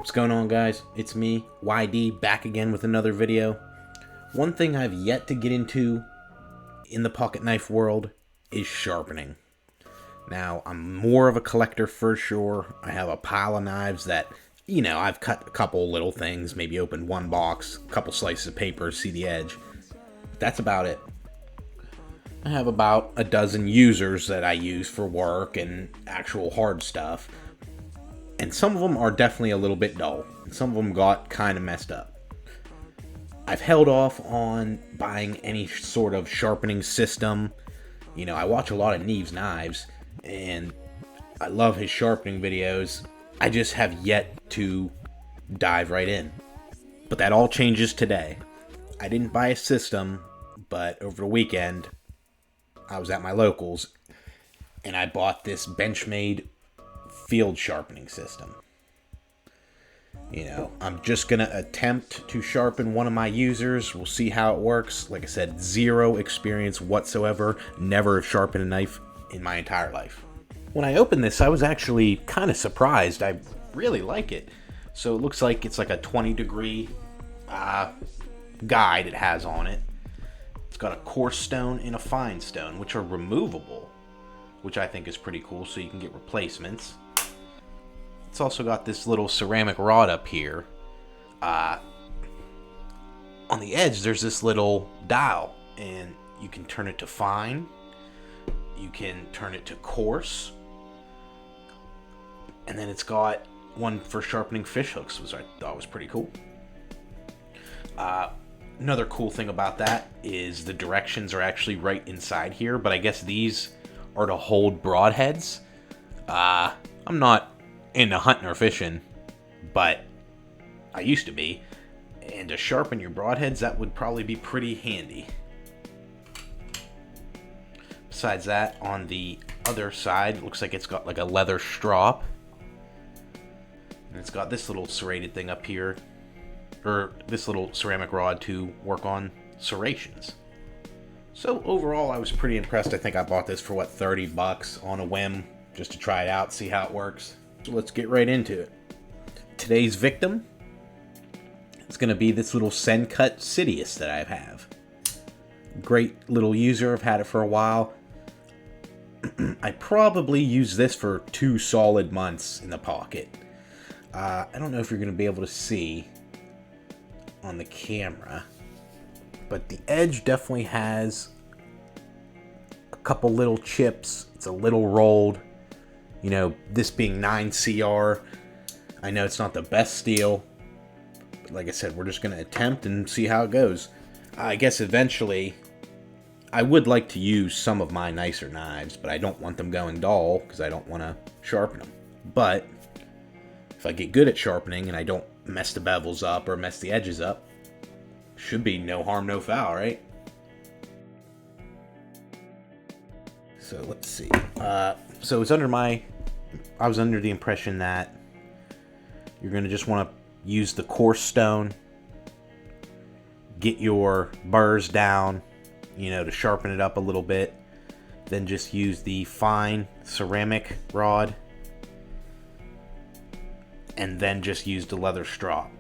What's going on, guys? It's me, YD, back again with another video. One thing I've yet to get into in the pocket knife world is sharpening. Now, I'm more of a collector for sure. I have a pile of knives that, I've cut a couple little things, maybe opened one box, a couple slices of paper, see the edge. That's about it. I have about a dozen users that I use for work and actual hard stuff. And some of them are definitely a little bit dull. And some of them got kind of messed up. I've held off on buying any sort of sharpening system. I watch a lot of Neve's Knives, and I love his sharpening videos. I just have yet to dive right in. But that all changes today. I didn't buy a system, but over the weekend, I was at my locals, and I bought this Benchmade Field Sharpening system. I'm just gonna attempt to sharpen one of my users. We'll see how it works. Like I said, zero experience whatsoever. Never sharpened a knife in my entire life. When I opened this, I was actually kind of surprised. I really like it. So it looks like it's like a 20-degree guide it has on it. It's got a coarse stone and a fine stone, which are removable, which I think is pretty cool, so you can get replacements. It's also got this little ceramic rod up here. On the edge, there's this little dial, and you can turn it to fine. You can turn it to coarse. And then it's got one for sharpening fish hooks, which I thought was pretty cool. Another cool thing about that is the directions are actually right inside here, but I guess these are to hold broadheads. I'm not into hunting or fishing, but I used to be, and to sharpen your broadheads, that would probably be pretty handy. Besides that, on the other side, it looks like it's got like a leather strop, and it's got this little serrated thing up here, or this little ceramic rod to work on serrations. So overall, I was pretty impressed. I think I bought this for $30 on a whim, just to try it out, see how it works. So let's get right into it. Today's victim is going to be this little Sencut Sidious that I have. Great little user. I've had it for a while. I probably used this for 2 solid months in the pocket. I don't know if you're going to be able to see on the camera, but the edge definitely has a couple little chips. It's a little rolled. This being 9CR, I know it's not the best steel, but like I said, we're just going to attempt and see how it goes. I guess eventually, I would like to use some of my nicer knives, but I don't want them going dull, because I don't want to sharpen them. But, if I get good at sharpening, and I don't mess the bevels up, or mess the edges up, should be no harm, no foul, right? So, let's see. So it's I was under the impression that you're going to just want to use the coarse stone, get your burrs down, to sharpen it up a little bit, then just use the fine ceramic rod, and then just use the leather strop.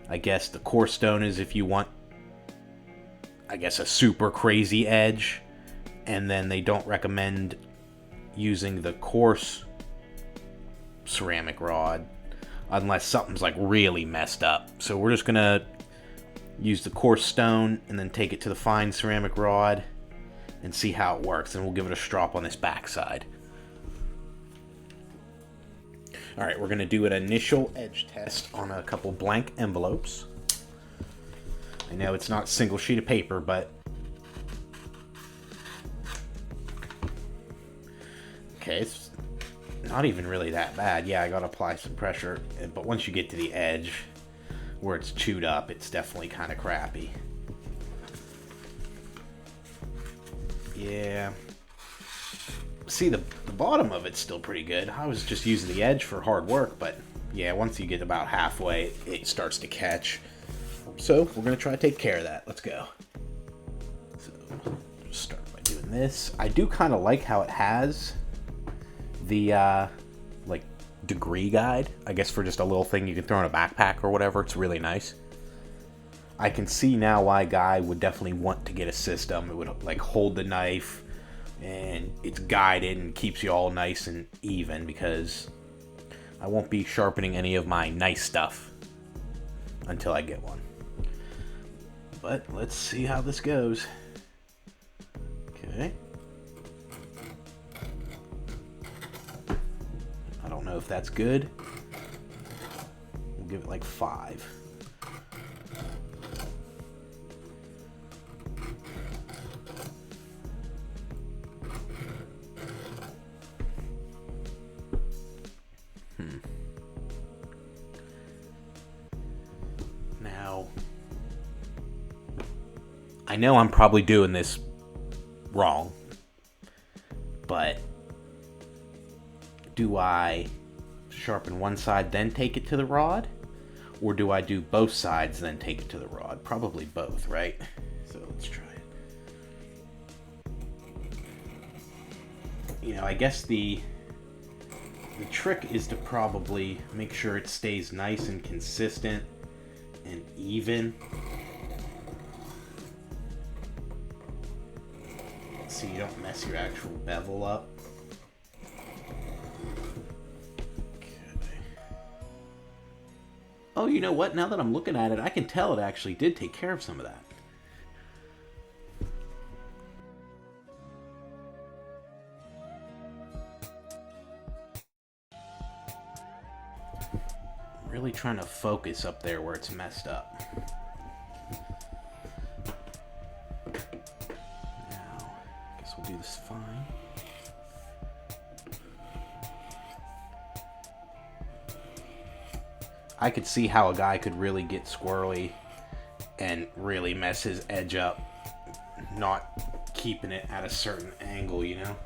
I guess the coarse stone is if you want, a super crazy edge, and then they don't recommend using the coarse ceramic rod unless something's like really messed up. So we're just gonna use the coarse stone and then take it to the fine ceramic rod and see how it works, and we'll give it a strop on this backside. Alright, we're gonna do an initial edge test on a couple blank envelopes. I know it's not a single sheet of paper, but okay, it's not even really that bad. Yeah, I gotta apply some pressure, but once you get to the edge where it's chewed up, it's definitely kind of crappy. Yeah. See, the bottom of it's still pretty good. I was just using the edge for hard work, but yeah, once you get about halfway, it starts to catch. So we're gonna try to take care of that. Let's go. So just start by doing this. I do kind of like how it has the like degree guide, I guess for just a little thing you can throw in a backpack or whatever. It's really nice. I can see now why a guy would definitely want to get a system. It would like hold the knife and it's guided and keeps you all nice and even, because I won't be sharpening any of my nice stuff until I get one. But let's see how this goes. Okay. I don't know if that's good. We'll give it like 5. Now, I know I'm probably doing this wrong, but do I sharpen one side then take it to the rod? Or do I do both sides then take it to the rod? Probably both, right? So let's try it. You know, I guess the trick is to probably make sure it stays nice and consistent and even. So you don't mess your actual bevel up. Okay. Oh, you know what? Now that I'm looking at it, I can tell it actually did take care of some of that. Really trying to focus up there where it's messed up. Now, I guess we'll do this fine. I could see how a guy could really get squirrely and really mess his edge up, not keeping it at a certain angle, you know?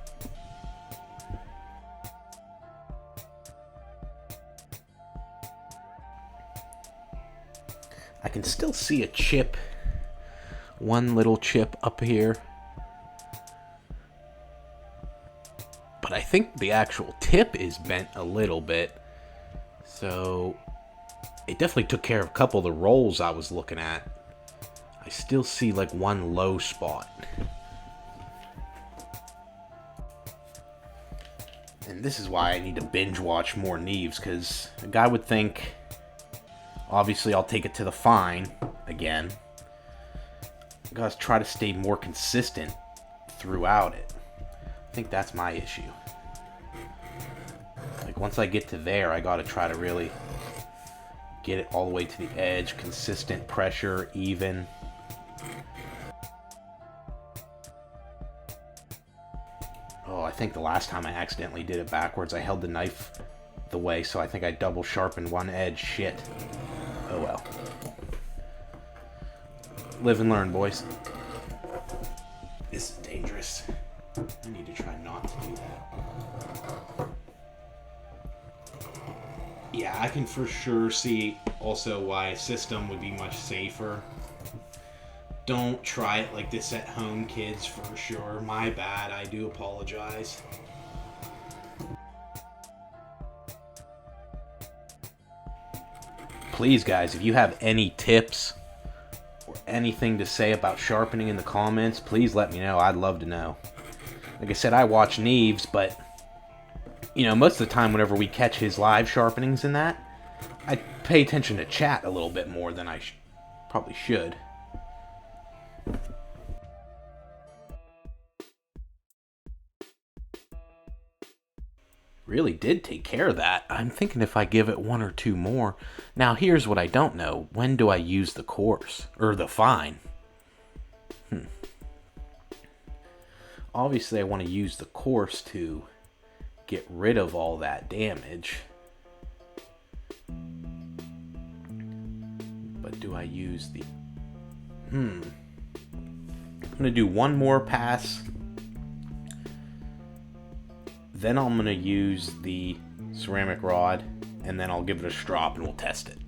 I can still see a chip, one little chip up here. But I think the actual tip is bent a little bit. So it definitely took care of a couple of the rolls I was looking at. I still see like one low spot. And this is why I need to binge watch more Neves, because a guy would think, obviously I'll take it to the fine again. I gotta try to stay more consistent throughout it. I think that's my issue. Like once I get to there, I gotta try to really get it all the way to the edge, consistent pressure, even. Oh, I think the last time I accidentally did it backwards, I held the knife the way, so I think I double sharpened one edge. Shit. Oh well. Live and learn, boys. This is dangerous. I need to try not to do that. Yeah, I can for sure see also why a system would be much safer. Don't try it like this at home, kids, for sure. My bad, I do apologize. Please, guys, if you have any tips or anything to say about sharpening in the comments, please let me know. I'd love to know. Like I said, I watch Neves, but, you know, most of the time whenever we catch his live sharpenings and that, I pay attention to chat a little bit more than I probably should. Really did take care of that. I'm thinking if I give it 1 or 2 more. Now here's what I don't know. When do I use the coarse? Or the fine? Obviously I want to use the coarse to get rid of all that damage. But do I use the... I'm going to do one more pass. Then I'm going to use the ceramic rod, and then I'll give it a strop and we'll test it.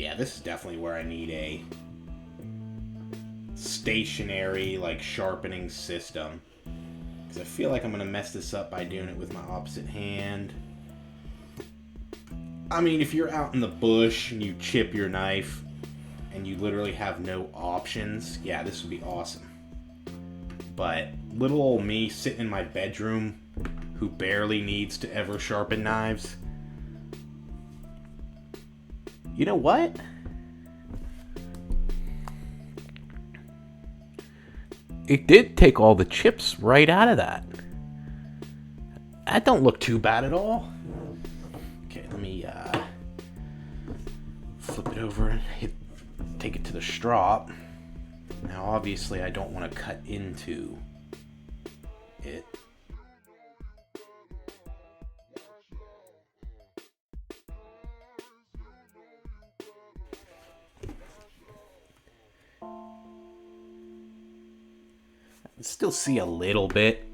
Yeah, this is definitely where I need a stationary, like, sharpening system. Because I feel like I'm going to mess this up by doing it with my opposite hand. I mean, if you're out in the bush and you chip your knife and you literally have no options, yeah, this would be awesome. But little old me sitting in my bedroom who barely needs to ever sharpen knives. You know what? It did take all the chips right out of that. That don't look too bad at all. Okay, let me flip it over and take it to the strop. Now, obviously, I don't want to cut into it. I still see a little bit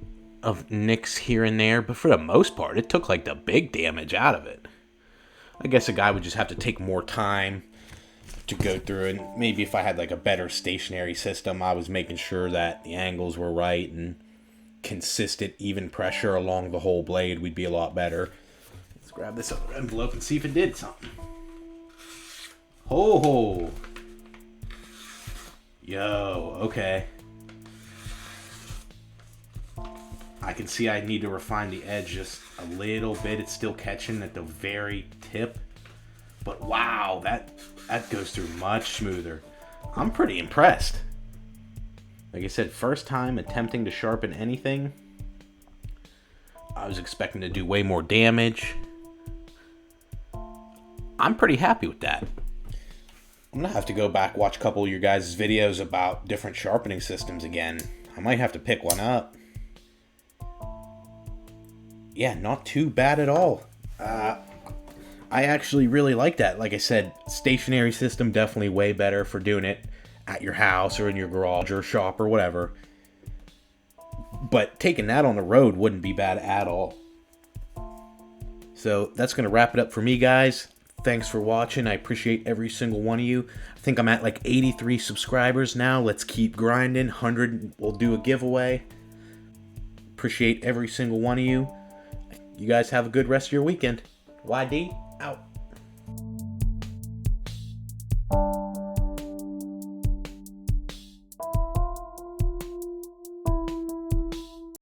of nicks here and there, but for the most part, it took like the big damage out of it. I guess a guy would just have to take more time to go through, and maybe if I had like a better stationary system, I was making sure that the angles were right and consistent, even pressure along the whole blade, we'd be a lot better. Let's grab this other envelope and see if it did something. Ho ho! Yo, okay. I can see I need to refine the edge just a little bit. It's still catching at the very tip. But wow, that goes through much smoother. I'm pretty impressed. Like I said, first time attempting to sharpen anything. I was expecting to do way more damage. I'm pretty happy with that. I'm gonna have to go back, watch a couple of your guys' videos about different sharpening systems again. I might have to pick one up. Yeah, not too bad at all. I actually really like that. Like I said, stationary system definitely way better for doing it at your house or in your garage or shop or whatever. But taking that on the road wouldn't be bad at all. So that's going to wrap it up for me, guys. Thanks for watching. I appreciate every single one of you. I think I'm at like 83 subscribers now. Let's keep grinding. 100, we'll do a giveaway. Appreciate every single one of you. You guys have a good rest of your weekend. YD, out.